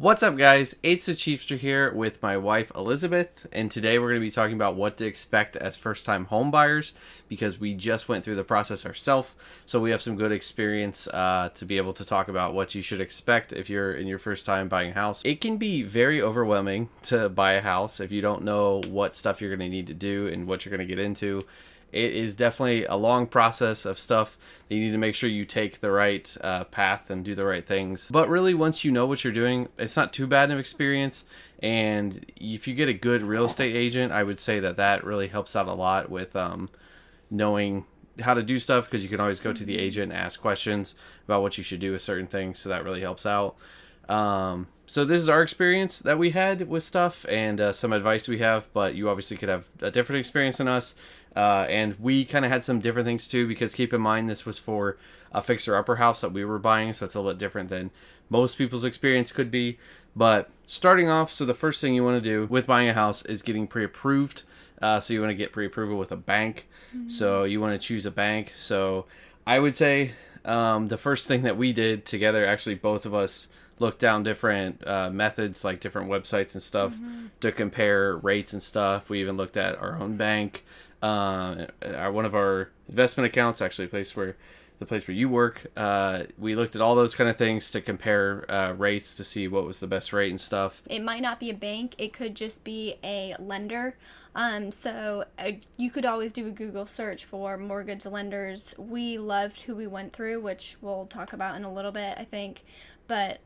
What's up, guys? It's the Chiefster here with my wife Elizabeth, and today we're going to be talking about what to expect as first-time home buyers because we just went through the process ourselves, so we have some good experience to be able to talk about what you should expect if you're in your first time buying a house. It can be very overwhelming to buy a house if you don't know what stuff you're going to need to do and what you're going to get into. It is definitely a long process of stuff that you need to make sure you take the right path and do the right things. But really, once you know what you're doing, it's not too bad of an experience. And if you get a good real estate agent, I would say that really helps out a lot with knowing how to do stuff, because you can always go to the agent and ask questions about what you should do with certain things. So that really helps out. So this is our experience that we had with stuff and some advice we have, but you obviously could have a different experience than us. And we kind of had some different things too, because keep in mind, this was for a fixer-upper house that we were buying, so it's a little bit different than most people's experience could be. But starting off, so the first thing you want to do with buying a house is getting pre-approved. So you want to get pre-approval with a bank. Mm-hmm. So you want to choose a bank. So I would say the first thing that we did together, actually both of us looked down different methods, like different websites and stuff, to compare rates and stuff. We even looked at our own bank. One of our investment accounts, actually the place where you work, we looked at all those kind of things to compare rates to see what was the best rate and stuff. It might not be a bank, it could just be a lender. So you could always do a Google search for mortgage lenders. We loved who we went through, which we'll talk about in a little bit, I think. But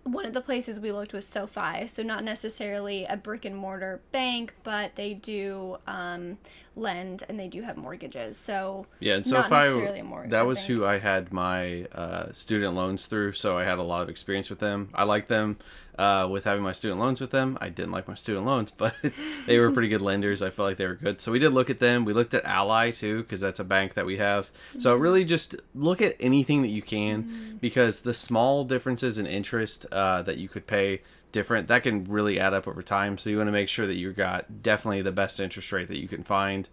one of the places we looked was SoFi, so not necessarily a brick and mortar bank, but they do lend and they do have mortgages. So yeah, and not SoFi, necessarily a mortgage. That was who I had my student loans through, so I had a lot of experience with them. I liked them with having my student loans with them. I didn't like my student loans, but they were pretty good lenders. I felt like they were good. So we did look at them. We looked at Ally too, because that's a bank that we have. So really just look at anything that you can, because the small differences in interest that you could pay different, that can really add up over time. So you want to make sure that you got definitely the best interest rate that you can find.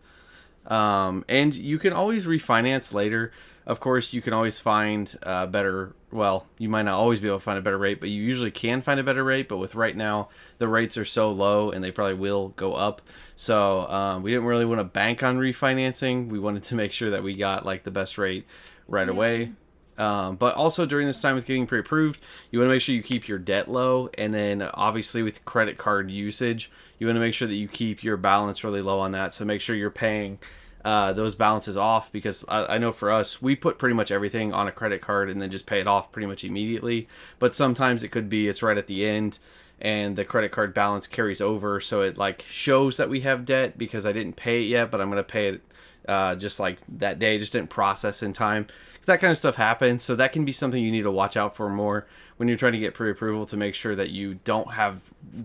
And you can always refinance later. Of course, you can always find you might not always be able to find a better rate, but you usually can find a better rate. But with right now, the rates are so low and they probably will go up. So we didn't really want to bank on refinancing. We wanted to make sure that we got like the best rate right away. But also during this time with getting pre-approved, you want to make sure you keep your debt low. And then obviously with credit card usage, you want to make sure that you keep your balance really low on that. So make sure you're paying those balances off, because I know for us, we put pretty much everything on a credit card and then just pay it off pretty much immediately. But sometimes it could be it's right at the end and the credit card balance carries over, so it like shows that we have debt because I didn't pay it yet, but I'm going to pay it just like that day, just didn't process in time. That kind of stuff happens, so that can be something you need to watch out for more when you're trying to get pre-approval, to make sure that you don't have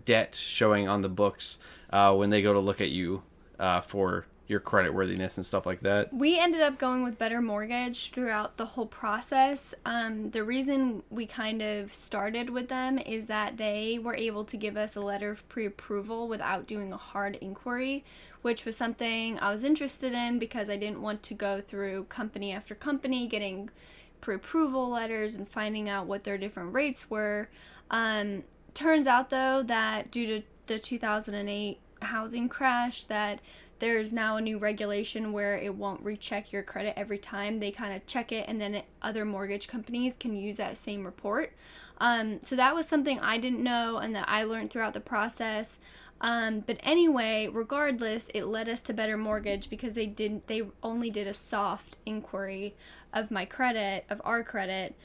debt showing on the books when they go to look at you for your credit worthiness and stuff like that. We ended up going with Better Mortgage throughout the whole process. The reason we kind of started with them is that they were able to give us a letter of pre-approval without doing a hard inquiry, which was something I was interested in because I didn't want to go through company after company getting pre-approval letters and finding out what their different rates were. Turns out though that due to the 2008 housing crash, that there's now a new regulation where it won't recheck your credit every time. They kind of check it, and then other mortgage companies can use that same report. So that was something I didn't know and that I learned throughout the process. But anyway, regardless, it led us to Better Mortgage because they only did a soft inquiry of our credit.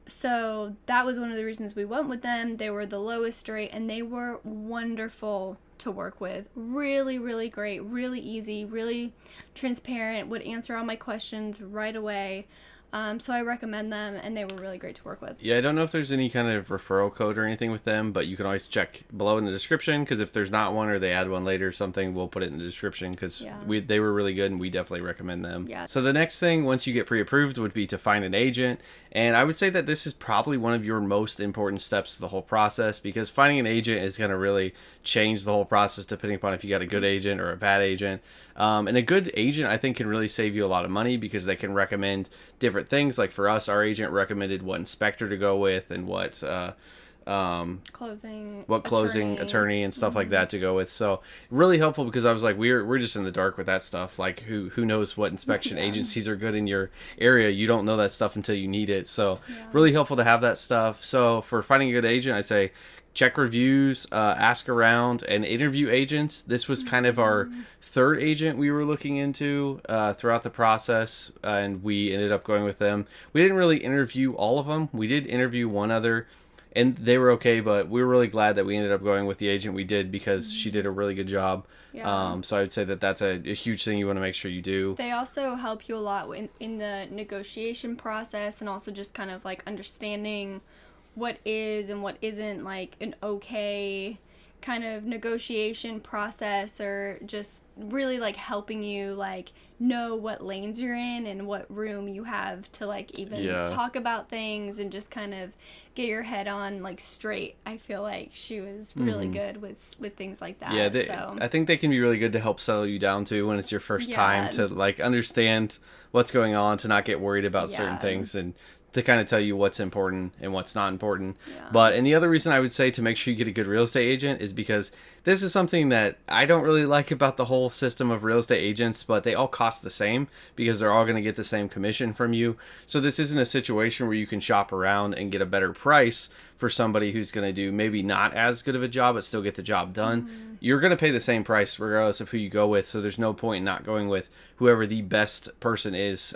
So that was one of the reasons we went with them. They were the lowest rate and they were wonderful to work with. Really, really great, really easy, really transparent, would answer all my questions right away. So I recommend them, and they were really great to work with. Yeah, I don't know if there's any kind of referral code or anything with them, but you can always check below in the description, because if there's not one or they add one later or something, we'll put it in the description, because they were really good and we definitely recommend them. Yeah. So the next thing, once you get pre-approved, would be to find an agent. And I would say that this is probably one of your most important steps to the whole process, because finding an agent is going to really change the whole process depending upon if you got a good agent or a bad agent. And a good agent, I think, can really save you a lot of money because they can recommend different things. Like for us, our agent recommended what inspector to go with and what closing attorney and stuff like that to go with. So really helpful, because I was like, we're just in the dark with that stuff. Like who knows what inspection agencies are good in your area? You don't know that stuff until you need it. So really helpful to have that stuff. So for finding a good agent, I'd say check reviews, ask around, and interview agents. This was kind of our third agent we were looking into throughout the process, and we ended up going with them. We didn't really interview all of them. We did interview one other, and they were okay, but we were really glad that we ended up going with the agent we did, because she did a really good job. Yeah. So I would say that that's a huge thing you want to make sure you do. They also help you a lot in the negotiation process, and also just kind of like understanding what is and what isn't like an okay kind of negotiation process, or just really like helping you like know what lanes you're in and what room you have to like even talk about things, and just kind of get your head on like straight. I feel like she was really good with things like that. Yeah, I think they can be really good to help settle you down too when it's your first time, to like understand what's going on, to not get worried about certain things, and to kind of tell you what's important and what's not important. And the other reason I would say to make sure you get a good real estate agent is because this is something that I don't really like about the whole system of real estate agents, but they all cost the same, because they're all going to get the same commission from you. So this isn't a situation where you can shop around and get a better price for somebody who's going to do maybe not as good of a job but still get the job done. You're going to pay the same price regardless of who you go with, so there's no point in not going with whoever the best person is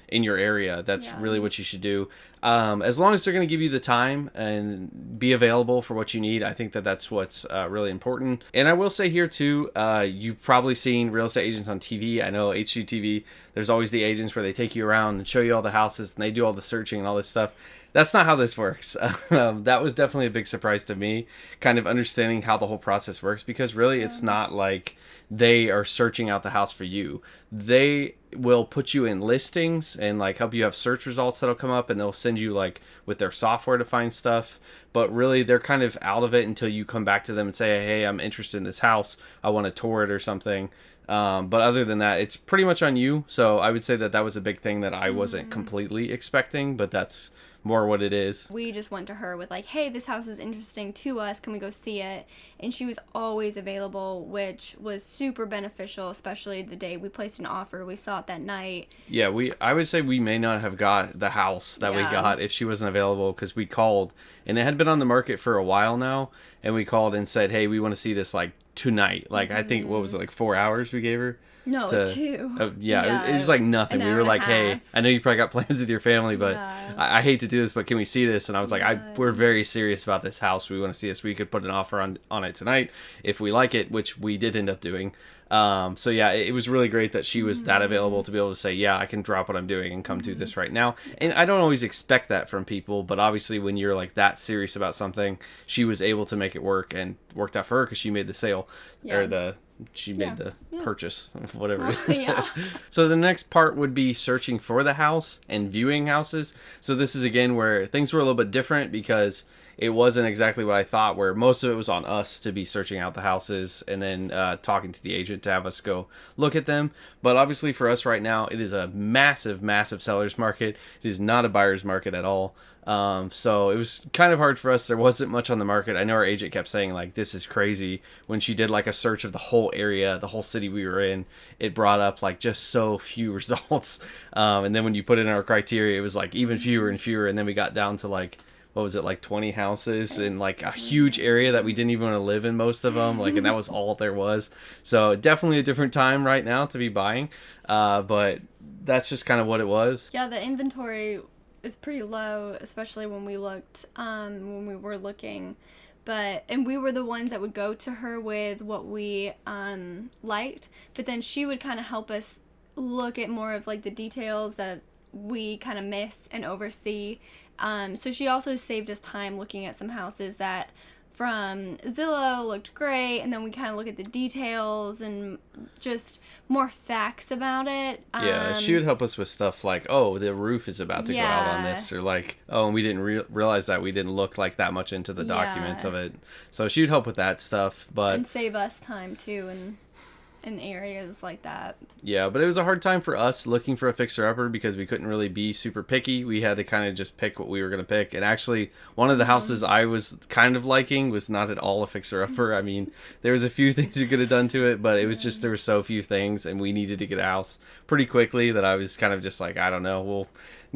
in your area. That's really what you should do. As long as they're going to give you the time and be available for what you need, I think that that's what's really important. And I will say here too, you've probably seen real estate agents on TV. I know HGTV, there's always the agents where they take you around and show you all the houses, and they do all the searching and all this stuff. That's not how this works. That was definitely a big surprise to me, kind of understanding how the whole process works, because really it's not like they are searching out the house for you. They will put you in listings and like help you have search results that'll come up, and they'll send you like with their software to find stuff. But really they're kind of out of it until you come back to them and say, hey, I'm interested in this house, I want to tour it or something. But other than that, it's pretty much on you. So I would say that that was a big thing that I wasn't completely expecting, but that's more what it is. We just went to her with like, hey, this house is interesting to us, can we go see it? And she was always available, which was super beneficial, especially the day we placed an offer. We saw it that night. Yeah, I would say we may not have got the house that we got if she wasn't available, because we called, and it had been on the market for a while now, and we called and said, hey, we want to see this like tonight. Like I think, what was it, like 4 hours we gave her? No, 2. It was like nothing. We were like, hey, I know you probably got plans with your family, but I hate to do this, but can we see this? And I was like, we're very serious about this house. We want to see this. We could put an offer on it tonight if we like it, which we did end up doing. So yeah, it was really great that she was that available to be able to say, yeah, I can drop what I'm doing and come do this right now. And I don't always expect that from people, but obviously when you're like that serious about something, she was able to make it work, and worked out for her because she made the sale or she made the purchase, whatever it is. So the next part would be searching for the house and viewing houses. So this is again where things were a little bit different, because it wasn't exactly what I thought, where most of it was on us to be searching out the houses and then talking to the agent to have us go look at them. But obviously for us right now, it is a massive, massive seller's market. It is not a buyer's market at all. So it was kind of hard for us. There wasn't much on the market. I know our agent kept saying like, this is crazy. When she did like a search of the whole area, the whole city we were in, it brought up like just so few results. And then when you put in our criteria, it was like even fewer and fewer. And then we got down to like, what was it, like 20 houses in like a huge area that we didn't even want to live in, most of them, like, and that was all there was. So definitely a different time right now to be buying, but that's just kind of what it was. Yeah, the inventory is pretty low, especially when we looked, when we were looking, and we were the ones that would go to her with what we liked, but then she would kind of help us look at more of like the details that we kind of miss and oversee. So she also saved us time looking at some houses that from Zillow looked great, and then we kind of look at the details and just more facts about it. Yeah, she would help us with stuff like, oh, the roof is about to go out on this, or like, oh, and we didn't realize that, we didn't look like that much into the documents of it. So she would help with that stuff, but and save us time too. And in areas like that. Yeah, but it was a hard time for us looking for a fixer-upper because we couldn't really be super picky. We had to kind of just pick what we were going to pick. And actually, one of the houses I was kind of liking was not at all a fixer-upper. I mean, there was a few things we could have done to it, but it was just there were so few things, and we needed to get a house pretty quickly that I was kind of just like, I don't know, we'll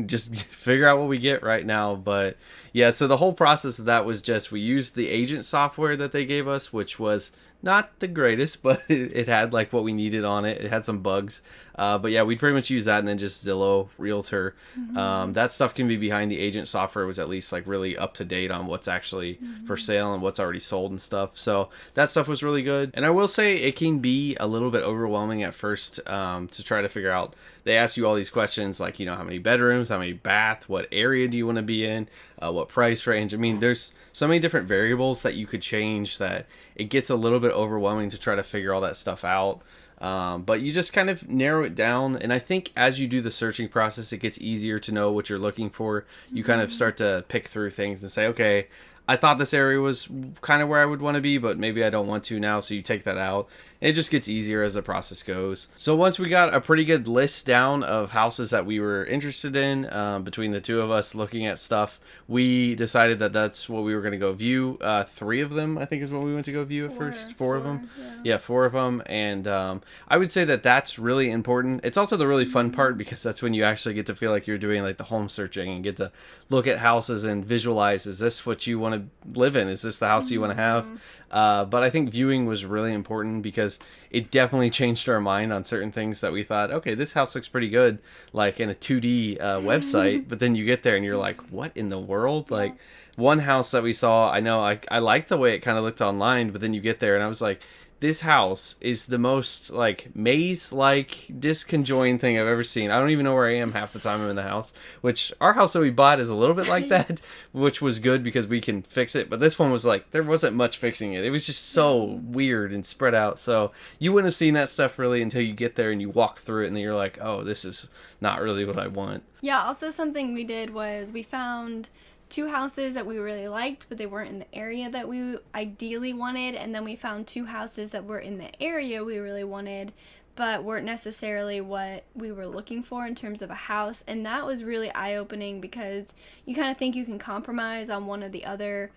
just figure out what we get right now. But yeah, so the whole process of that was just we used the agent software that they gave us, which was not the greatest, but it had like what we needed on it. It had some bugs. But yeah, we'd pretty much use that, and then just Zillow, Realtor. That stuff can be behind the agent software was at least like really up to date on what's actually for sale and what's already sold and stuff. So that stuff was really good. And I will say it can be a little bit overwhelming at first to try to figure out. They ask you all these questions like, how many bedrooms, how many bath, what area do you want to be in, what price range. I mean, there's so many different variables that you could change that it gets a little bit overwhelming to try to figure all that stuff out. But you just kind of narrow it down. And I think as you do the searching process, it gets easier to know what you're looking for. You kind of start to pick through things and say, okay, I thought this area was kind of where I would want to be, but maybe I don't want to now. So you take that out. It just gets easier as the process goes. So once we got a pretty good list down of houses that we were interested in, between the two of us looking at stuff, we decided that that's what we were going to go view. 3 of them, I think, is what we went to go view at first. Four of them. Yeah, 4 of them. And I would say that that's really important. It's also the really fun part because that's when you actually get to feel like you're doing like the home searching and get to look at houses and visualize, is this what you want to live in? Is this the house you want to have? But I think viewing was really important because it definitely changed our mind on certain things that we thought, okay, this house looks pretty good, like in a 2D website, but then you get there and you're like, what in the world? Like one house that we saw, I know I liked the way it kind of looked online, but then you get there and I was like, this house is the most like maze-like disconjoined thing I've ever seen. I don't even know where I am half the time I'm in the house, which our house that we bought is a little bit like that, which was good because we can fix it. But this one was like, there wasn't much fixing it. It was just so weird and spread out. So you wouldn't have seen that stuff really until you get there and you walk through it and then you're like, oh, this is not really what I want. Yeah, also something we did was we found 2 houses that we really liked, but they weren't in the area that we ideally wanted. And then we found 2 houses that were in the area we really wanted, but weren't necessarily what we were looking for in terms of a house. And that was really eye-opening because you kind of think you can compromise on one or the other.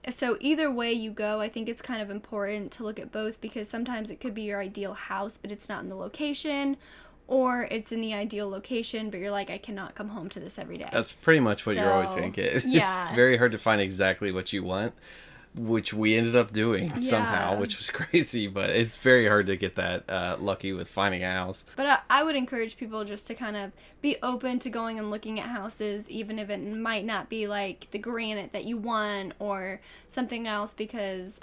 So either way you go, I think it's kind of important to look at both because sometimes it could be your ideal house, but it's not in the location. Or it's in the ideal location, but you're like, I cannot come home to this every day. That's pretty much what you're always going to get. Yeah. It's very hard to find exactly what you want, which we ended up doing somehow, which was crazy. But it's very hard to get that lucky with finding a house. But I would encourage people just to kind of be open to going and looking at houses, even if it might not be like the granite that you want or something else, because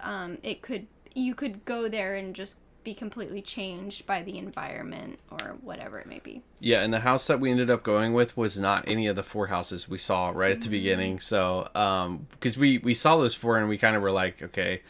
you could go there and just be completely changed by the environment or whatever it may be. Yeah, and the house that we ended up going with was not any of the 4 houses we saw right at the beginning. So, because we saw those 4 and we kind of were like, okay,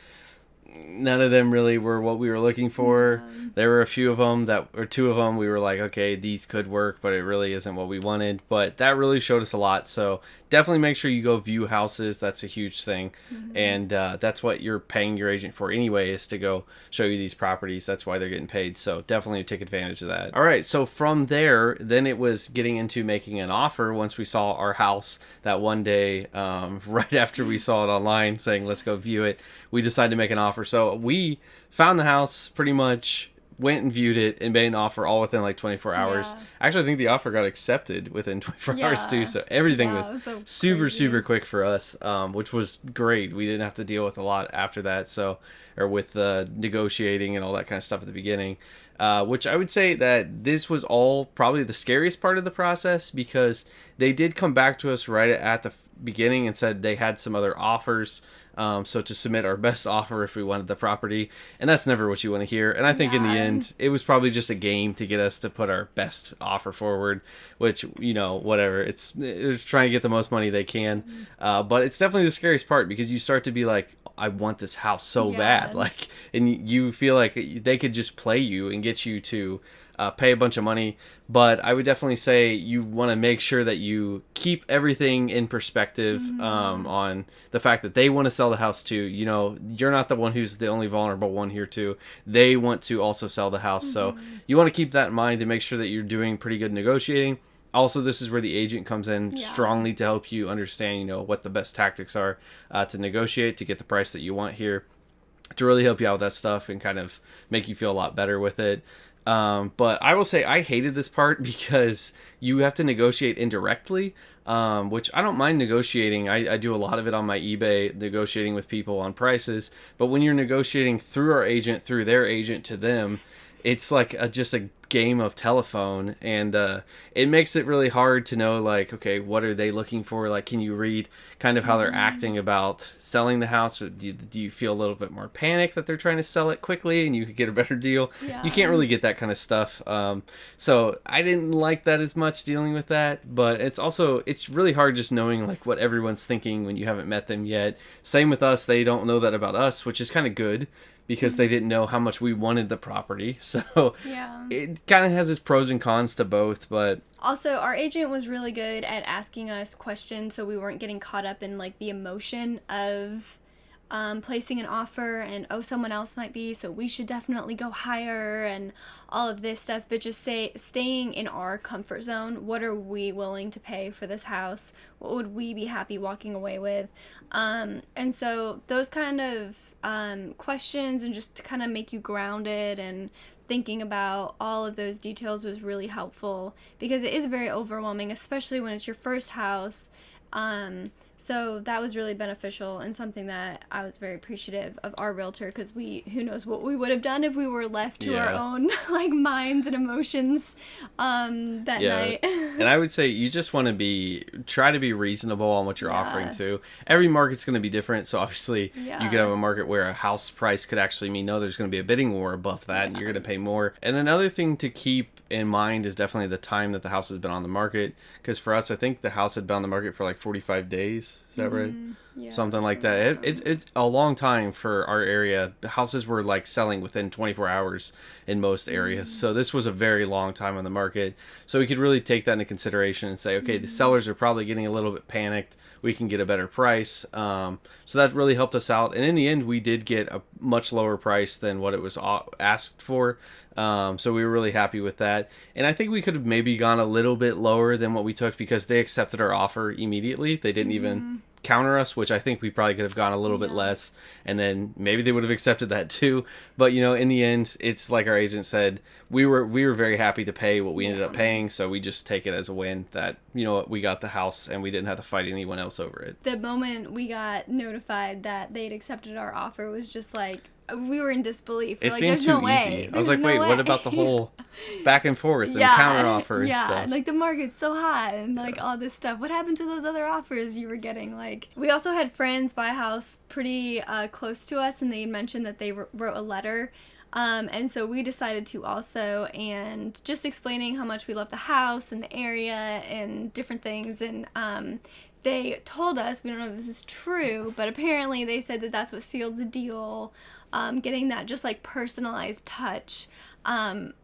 none of them really were what we were looking for. Yeah. There were a few of them or 2 of them we were like, okay, these could work, but it really isn't what we wanted. But that really showed us a lot. So definitely make sure you go view houses. That's a huge thing. And that's what you're paying your agent for anyway, is to go show you these properties. That's why they're getting paid. So definitely take advantage of that. All right. So from there, then it was getting into making an offer once we saw our house that one day, right after we saw it online saying, let's go view it. We decided to make an offer. So we found the house, pretty much went and viewed it and made an offer all within like 24 hours. Yeah. Actually, I think the offer got accepted within 24 hours too. So everything was so super quick for us, which was great. We didn't have to deal with a lot after that. Or with negotiating and all that kind of stuff at the beginning, which I would say that this was all probably the scariest part of the process because they did come back to us right at the beginning and said they had some other offers. So to submit our best offer if we wanted the property, and that's never what you want to hear. And I think in the end, it was probably just a game to get us to put our best offer forward, which, whatever. It's trying to get the most money they can. But it's definitely the scariest part because you start to be like, I want this house so bad. And you feel like they could just play you and get you to pay a bunch of money. But I would definitely say you want to make sure that you keep everything in perspective on the fact that they want to sell the house too. You know, you're not the one who's the only vulnerable one here too. They want to also sell the house. So you want to keep that in mind and make sure that you're doing pretty good negotiating. Also, this is where the agent comes in strongly to help you understand, you know, what the best tactics are to negotiate to get the price that you want here, to really help you out with that stuff and kind of make you feel a lot better with it. But I will say I hated this part because you have to negotiate indirectly, which I don't mind negotiating. I do a lot of it on my eBay, negotiating with people on prices. But when you're negotiating through our agent, through their agent to them, it's like just a game of telephone, and it makes it really hard to know, like, okay, what are they looking for? Like, can you read kind of how they're acting about selling the house? Or do you feel a little bit more panic that they're trying to sell it quickly and you could get a better deal? You can't really get that kind of stuff. So I didn't like that as much, dealing with that, but it's really hard just knowing like what everyone's thinking when you haven't met them yet. Same with us. They don't know that about us, which is kind of good, because they didn't know how much we wanted the property. So it kind of has its pros and cons to both. But also, our agent was really good at asking us questions, so we weren't getting caught up in like the emotion of placing an offer and, oh, someone else might be, so we should definitely go higher and all of this stuff. But just staying in our comfort zone. What are we willing to pay for this house? What would we be happy walking away with? And so those kind of questions, and just to kind of make you grounded and thinking about all of those details, was really helpful, because it is very overwhelming, especially when it's your first house. So that was really beneficial, and something that I was very appreciative of our realtor, because who knows what we would have done if we were left to our own like minds and emotions that night. And I would say you just want to try to be reasonable on what you're offering too. Every market's going to be different, so obviously you could have a market where a house price could actually mean, no, there's going to be a bidding war above that, and you're going to pay more. And another thing to keep in mind is definitely the time that the house has been on the market, because for us, I think the house had been on the market for like 45 days. Is that right? Yeah, something like that. It's a long time for our area. The houses were like selling within 24 hours in most areas. So this was a very long time on the market. So we could really take that into consideration and say, okay, the sellers are probably getting a little bit panicked. We can get a better price. So that really helped us out. And in the end, we did get a much lower price than what it was asked for. So we were really happy with that. And I think we could have maybe gone a little bit lower than what we took, because they accepted our offer immediately. They didn't even counter us, which I think we probably could have gone a little bit less, and then maybe they would have accepted that too. But you know, in the end, it's like our agent said, we were very happy to pay what we ended up paying, so we just take it as a win that, you know, we got the house and we didn't have to fight anyone else over it. The moment we got notified that they'd accepted our offer was just like, we were in disbelief. It seemed too easy. I was like, wait, what about the whole back and forth and counter offer and stuff? Yeah, like the market's so hot and like all this stuff. What happened to those other offers you were getting? Like, we also had friends buy a house pretty close to us, and they mentioned that they wrote a letter. And so we decided to also, and just explaining how much we love the house and the area and different things. And they told us, we don't know if this is true, but apparently they said that that's what sealed the deal. Getting that just like personalized touch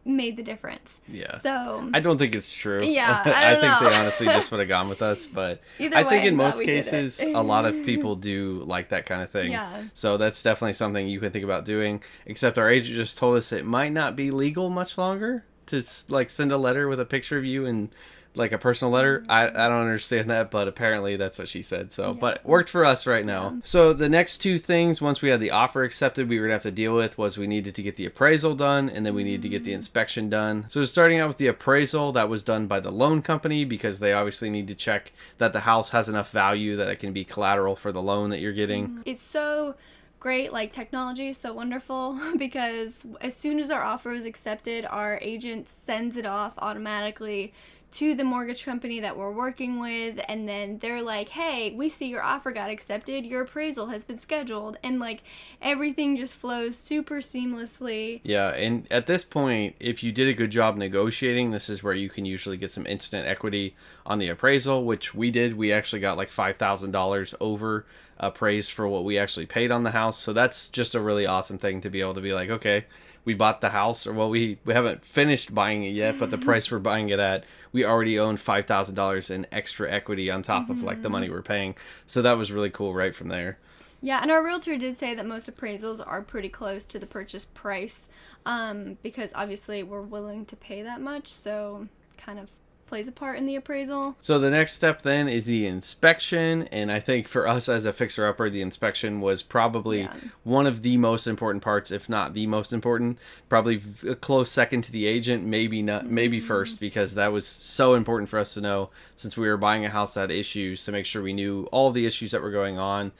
made the difference. Yeah. So I don't think it's true. Yeah, I think they honestly just would have gone with us, but I think in most cases a lot of people do like that kind of thing. Yeah. So that's definitely something you can think about doing. Except our agent just told us it might not be legal much longer to like send a letter with a picture of you and like a personal letter. I don't understand that, but apparently that's what she said. So, but it worked for us right now. Yeah. So the next two things, once we had the offer accepted, we were gonna have to deal with was we needed to get the appraisal done, and then we needed to get the inspection done. So starting out with the appraisal, that was done by the loan company, because they obviously need to check that the house has enough value that it can be collateral for the loan that you're getting. It's so great, like technology is so wonderful, because as soon as our offer is accepted, our agent sends it off automatically to the mortgage company that we're working with, and then they're like, hey, we see your offer got accepted, your appraisal has been scheduled, and like everything just flows super seamlessly. Yeah, and at this point, if you did a good job negotiating, this is where you can usually get some instant equity on the appraisal, which we did. We actually got like $5,000 over appraised for what we actually paid on the house. So that's just a really awesome thing to be able to be like, okay, we bought the house, or well, we haven't finished buying it yet, but the price we're buying it at, we already own $5,000 in extra equity on top of like the money we're paying. So that was really cool right from there. Yeah, and our realtor did say that most appraisals are pretty close to the purchase price, because obviously we're willing to pay that much, so kind of plays a part in the appraisal. So the next step then is the inspection, and I think for us as a fixer-upper, the inspection was probably one of the most important parts, if not the most important. Probably a close second to the agent, maybe not, maybe first, because that was so important for us to know, since we were buying a house that had issues, to make sure we knew all the issues that were going on.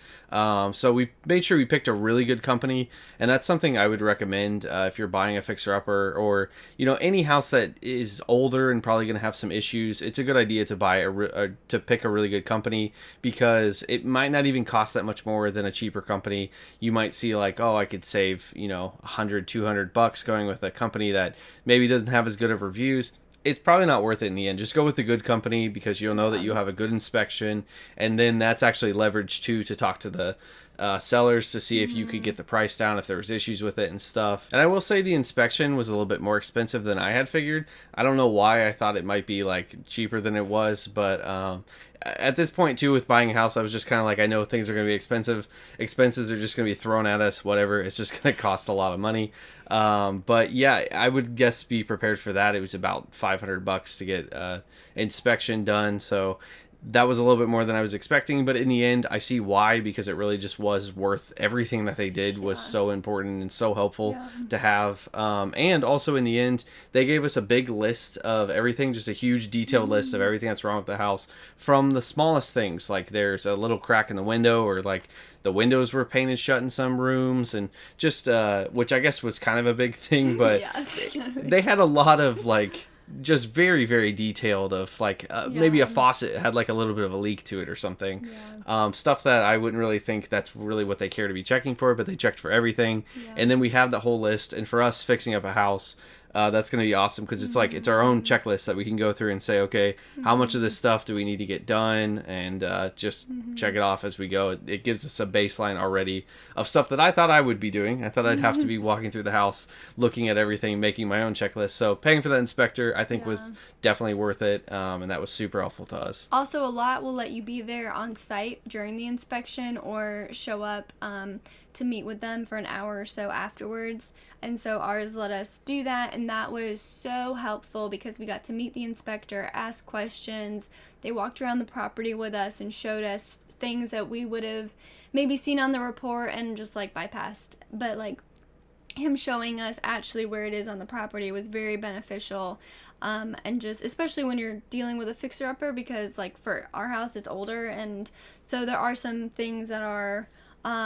So we made sure we picked a really good company, and that's something I would recommend if you're buying a fixer-upper, or any house that is older and probably going to have some issues. It's a good idea to buy to pick a really good company, because it might not even cost that much more than a cheaper company. You might see like, oh, I could save $100-$200 going with a company that maybe doesn't have as good of reviews. It's probably not worth it in the end. Just go with a good company, because you'll know that you'll have a good inspection, and then that's actually leverage too to talk to the sellers to see if you could get the price down if there was issues with it and stuff. And I will say the inspection was a little bit more expensive than I had figured. I don't know why I thought it might be like cheaper than it was, but at this point too, with buying a house, I was just kind of like, I know things are going to be expensive. Expenses are just going to be thrown at us, whatever. It's just going to cost a lot of money. But yeah, I would guess be prepared for that. It was about $500 to get inspection done. So that was a little bit more than I was expecting, but in the end, I see why, because it really just was worth everything that they did. Was so important and so helpful to have. And also in the end, they gave us a big list of everything, just a huge detailed list of everything that's wrong with the house, from the smallest things, like there's a little crack in the window, or like the windows were painted shut in some rooms, and just, which I guess was kind of a big thing, but they had a lot of like, just very, very detailed of like maybe a faucet had like a little bit of a leak to it or something. Stuff that I wouldn't really think that's really what they care to be checking for, but they checked for everything. And then we have the whole list, and for us fixing up a house, that's going to be awesome, because it's like it's our own checklist that we can go through and say, okay, how much of this stuff do we need to get done, and just check it off as we go. It gives us a baseline already of stuff that I thought I would be doing. I thought I'd have to be walking through the house, looking at everything, making my own checklist. So paying for that inspector, I think, was definitely worth it, and that was super helpful to us. Also, a lot will let you be there on site during the inspection, or show up to meet with them for an hour or so afterwards. And so ours let us do that, and that was so helpful, because we got to meet the inspector, ask questions. They walked around the property with us and showed us things that we would have maybe seen on the report and just like bypassed. But like him showing us actually where it is on the property was very beneficial. And just especially when you're dealing with a fixer-upper, because like for our house it's older, and so there are some things that are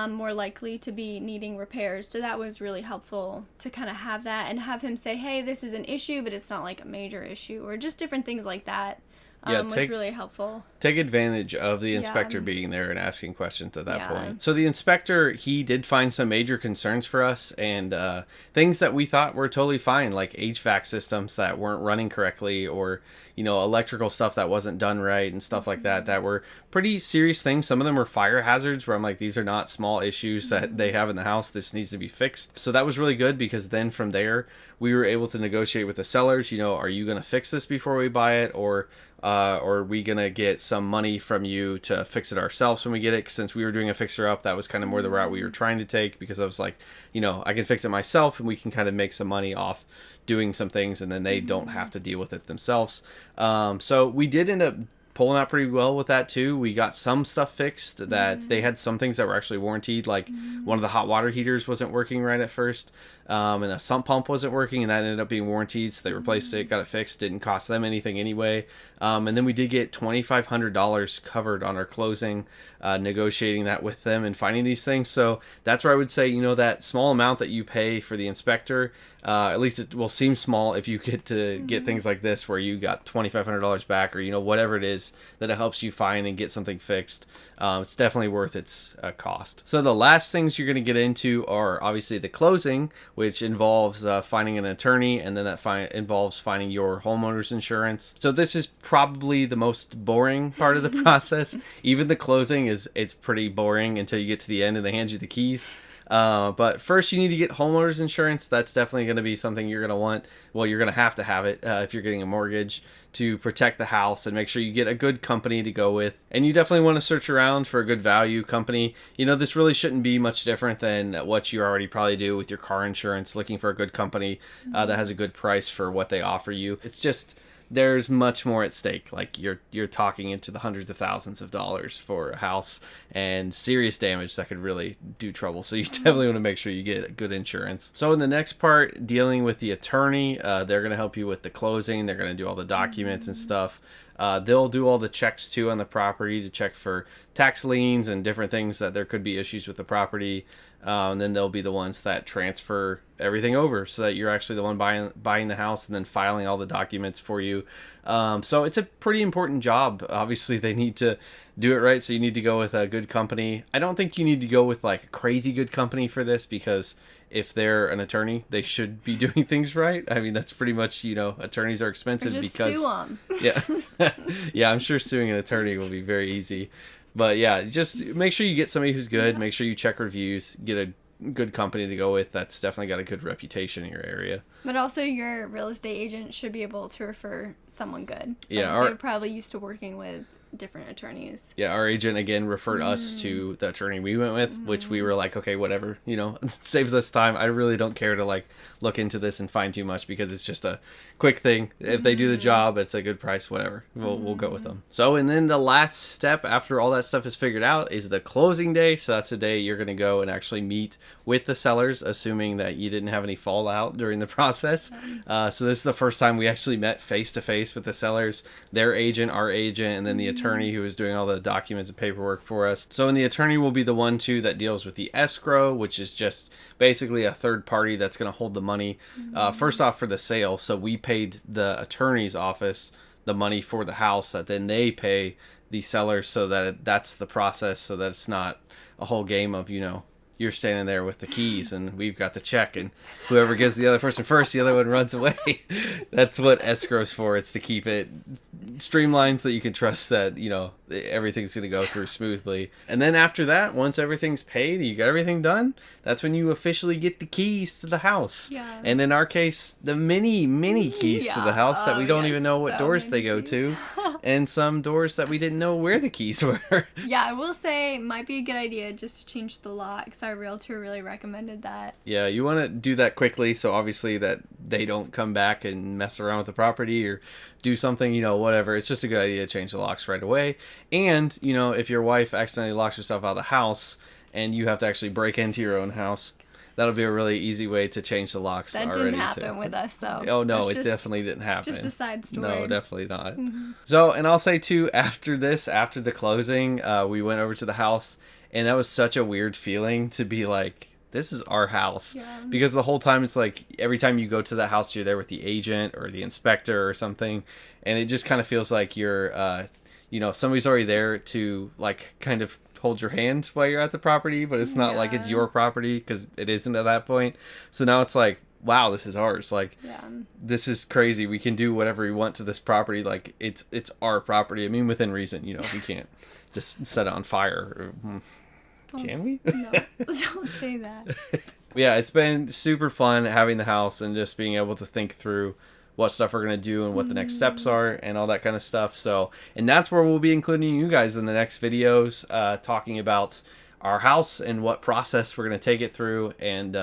more likely to be needing repairs. So that was really helpful to kind of have that, and have him say, hey, this is an issue, but it's not like a major issue, or just different things like that. Was really helpful. Take advantage of the inspector being there and asking questions at that point. So the inspector, he did find some major concerns for us, and things that we thought were totally fine, like HVAC systems that weren't running correctly, or electrical stuff that wasn't done right, and stuff like that, that were pretty serious things. Some of them were fire hazards, where I'm like, these are not small issues that they have in the house. This needs to be fixed. So that was really good, because then from there, we were able to negotiate with the sellers. Are you going to fix this before we buy it, or are we going to get some money from you to fix it ourselves when we get it? 'Cause since we were doing a fixer-up, that was kind of more the route we were trying to take, because I was like, I can fix it myself, and we can kind of make some money off doing some things, and then they don't have to deal with it themselves. So we did end up pulling out pretty well with that too. We got some stuff fixed that they had some things that were actually warranted, like one of the hot water heaters wasn't working right at first, and a sump pump wasn't working, and that ended up being warranted, so they replaced it, got it fixed. Didn't cost them anything anyway. And then we did get $2,500 covered on our closing, negotiating that with them and finding these things. So that's where I would say, that small amount that you pay for the inspector, at least it will seem small if you get to get things like this, where you got $2,500 back, or whatever it is. price that it helps you find and get something fixed, it's definitely worth its cost. So the last things you're going to get into are obviously the closing, which involves finding an attorney, and then that involves finding your homeowner's insurance. So this is probably the most boring part of the process. Even the closing it's pretty boring until you get to the end and they hand you the keys. But first you need to get homeowners insurance. That's definitely going to be something you're going to want. Well, you're going to have it if you're getting a mortgage, to protect the house and make sure you get a good company to go with. And you definitely want to search around for a good value company. You know, this really shouldn't be much different than what you already probably do with your car insurance, looking for a good company that has a good price for what they offer you. It's just, there's much more at stake. Like you're talking into the hundreds of thousands of dollars for a house and serious damage that could really do trouble. So you definitely want to make sure you get good insurance. So in the next part, dealing with the attorney, they're going to help you with the closing. They're going to do all the documents and stuff. They'll do all the checks too on the property to check for tax liens and different things that there could be issues with the property. And then they'll be the ones that transfer everything over so that you're actually the one buying the house and then filing all the documents for you. So it's a pretty important job. Obviously, they need to do it right, so you need to go with a good company. I don't think you need to go with like a crazy good company for this, because if they're an attorney, they should be doing things right. I mean, that's pretty much, attorneys are expensive or just because sue them. Yeah. Yeah, I'm sure suing an attorney will be very easy. But yeah, just make sure you get somebody who's good. Make sure you check reviews, get a good company to go with that's definitely got a good reputation in your area. But also your real estate agent should be able to refer someone good. Yeah, they're probably used to working with different attorneys. Yeah, our agent again referred us to the attorney we went with, which we were like, okay, whatever, saves us time. I really don't care to look into this and find too much, because it's just a quick thing. If they do the job, it's a good price, whatever. We'll go with them. So, and then the last step after all that stuff is figured out is the closing day. So that's the day you're going to go and actually meet with the sellers, assuming that you didn't have any fallout during the process. So this is the first time we actually met face to face with the sellers, their agent, our agent, and then the attorney who is doing all the documents and paperwork for us. So, and the attorney will be the one too that deals with the escrow, which is just basically a third party that's going to hold the money first off for the sale. So we paid the attorney's office the money for the house that then they pay the seller, so that that's the process, so that it's not a whole game of you're standing there with the keys and we've got the check, and whoever gives the other person first, the other one runs away. That's what escrow's for. It's to keep it streamlined so that you can trust that, everything's going to go through smoothly. And then after that, once everything's paid, you got everything done, that's when you officially get the keys to the house. Yeah. And in our case, the many keys to the house that we don't even know what doors they go to, and some doors that we didn't know where the keys were. Yeah, I will say it might be a good idea just to change the lock, because our realtor really recommended that. Yeah, you want to do that quickly, so obviously that they don't come back and mess around with the property or do something, whatever. It's just a good idea to change the locks right away. And, if your wife accidentally locks herself out of the house and you have to actually break into your own house, that'll be a really easy way to change the locks. That didn't happen with us, though. Oh, no, it definitely didn't happen. Just a side story. No, definitely not. So, and I'll say, too, after the closing, we went over to the house, and that was such a weird feeling to be like, this is our house. Yeah. Because the whole time it's like, every time you go to that house, you're there with the agent or the inspector or something, and it just kind of feels like you're, somebody's already there to, kind of hold your hand while you're at the property, but it's not like it's your property, because it isn't at that point. So now it's like, wow, this is ours. This is crazy. We can do whatever we want to this property. It's our property. I mean, within reason, we can't just set it on fire. Can we? No, don't say that. Yeah, it's been super fun having the house and just being able to think through what stuff we're going to do and what the next steps are and all that kind of stuff. So, and that's where we'll be including you guys in the next videos, talking about our house and what process we're going to take it through, and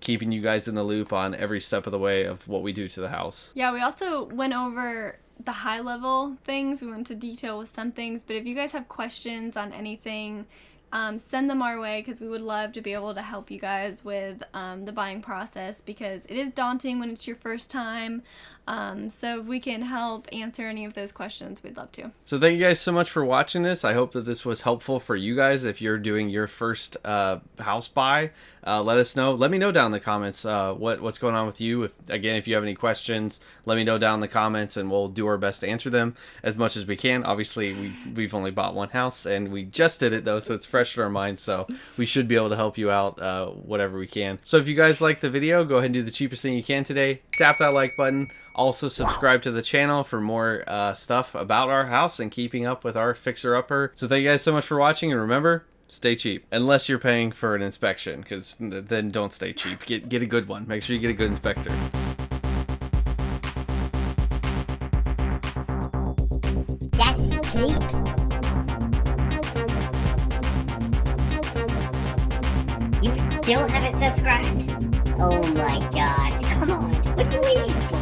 keeping you guys in the loop on every step of the way of what we do to the house. Yeah, we also went over the high level things. We went into detail with some things, but if you guys have questions on anything, send them our way, because we would love to be able to help you guys with the buying process, because it is daunting when it's your first time. So if we can help answer any of those questions, we'd love to. So thank you guys so much for watching this. I hope that this was helpful for you guys if you're doing your first house buy. Let us know. Let me know down in the comments what's going on with you. If you have any questions, let me know down in the comments, and we'll do our best to answer them as much as we can. Obviously, we've only bought one house, and we just did it though, so it's fresh in our minds. So we should be able to help you out whatever we can. So if you guys like the video, go ahead and do the cheapest thing you can today. Tap that like button. Also subscribe to the channel for more stuff about our house and keeping up with our fixer-upper. So thank you guys so much for watching, and remember, stay cheap. Unless you're paying for an inspection, because then don't stay cheap. Get a good one. Make sure you get a good inspector. That's cheap. You still haven't subscribed? Oh my god, come on, what are you waiting for?